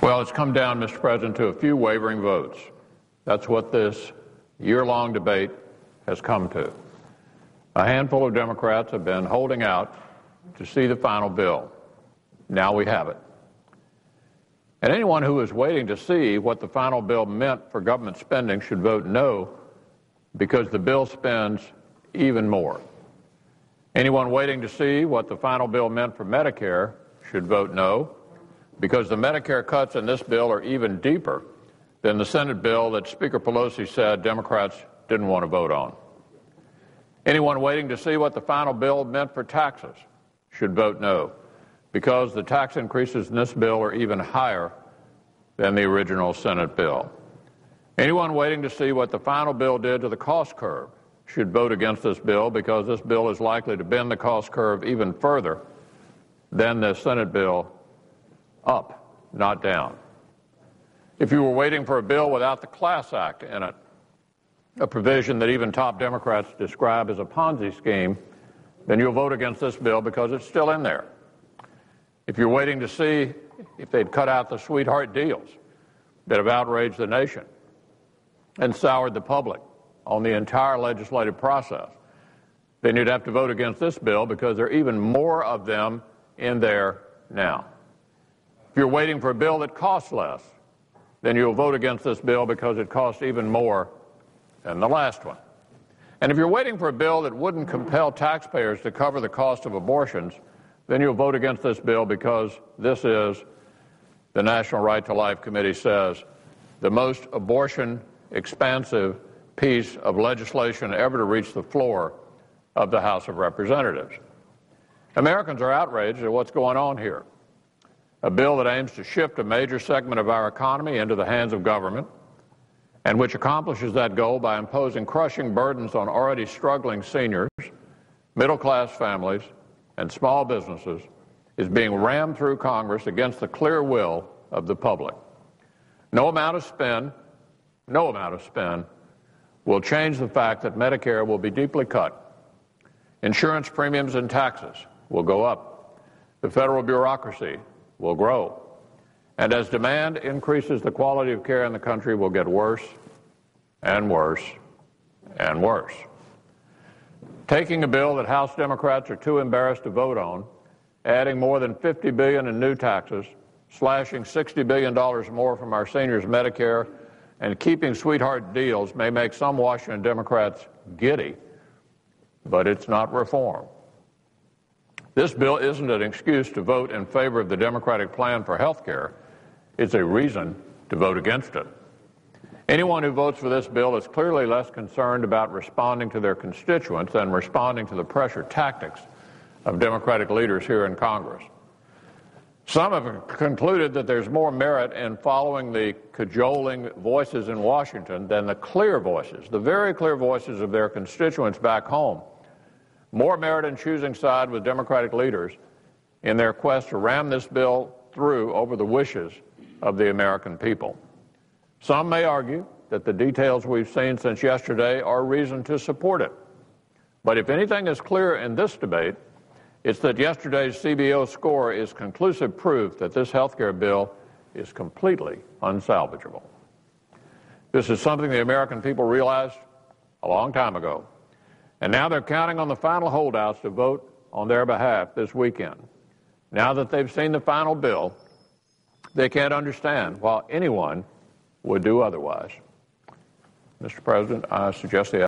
Well, it's come down, Mr. President, to a few wavering votes. That's what this year-long debate has come to. A handful of Democrats have been holding out to see the final bill. Now we have it. And anyone who is waiting to see what the final bill meant for government spending should vote no, because the bill spends even more. Anyone waiting to see what the final bill meant for Medicare should vote no, because the Medicare cuts in this bill are even deeper than the Senate bill that Speaker Pelosi said Democrats didn't want to vote on. Anyone waiting to see what the final bill meant for taxes should vote no, because the tax increases in this bill are even higher than the original Senate bill. Anyone waiting to see what the final bill did to the cost curve should vote against this bill, because this bill is likely to bend the cost curve even further than the Senate bill, up, not down. If you were waiting for a bill without the Class Act in it, a provision that even top Democrats describe as a Ponzi scheme, then you'll vote against this bill because it's still in there. If you're waiting to see if they'd cut out the sweetheart deals that have outraged the nation and soured the public on the entire legislative process, then you'd have to vote against this bill because there are even more of them in there now. If you're waiting for a bill that costs less, then you'll vote against this bill because it costs even more than the last one. And if you're waiting for a bill that wouldn't compel taxpayers to cover the cost of abortions, then you'll vote against this bill because this is, the National Right to Life Committee says, the most abortion-expansive piece of legislation ever to reach the floor of the House of Representatives. Americans are outraged at what's going on here. A bill that aims to shift a major segment of our economy into the hands of government, and which accomplishes that goal by imposing crushing burdens on already struggling seniors, middle-class families, and small businesses, is being rammed through Congress against the clear will of the public. No amount of spend will change the fact that Medicare will be deeply cut. Insurance premiums and taxes will go up. The federal bureaucracy will grow. And as demand increases, the quality of care in the country will get worse and worse and worse. Taking a bill that House Democrats are too embarrassed to vote on, adding more than $50 billion in new taxes, slashing $60 billion more from our seniors' Medicare, and keeping sweetheart deals may make some Washington Democrats giddy, but it's not reform. This bill isn't an excuse to vote in favor of the Democratic plan for health care. It's a reason to vote against it. Anyone who votes for this bill is clearly less concerned about responding to their constituents than responding to the pressure tactics of Democratic leaders here in Congress. Some have concluded that there's more merit in following the cajoling voices in Washington than the clear voices, the very clear voices of their constituents back home. More merit in choosing side with Democratic leaders in their quest to ram this bill through over the wishes of the American people. Some may argue that the details we've seen since yesterday are reason to support it. But if anything is clear in this debate, it's that yesterday's CBO score is conclusive proof that this health care bill is completely unsalvageable. This is something the American people realized a long time ago. And now they're counting on the final holdouts to vote on their behalf this weekend. Now that they've seen the final bill, they can't understand why anyone would do otherwise. Mr. President, I suggest the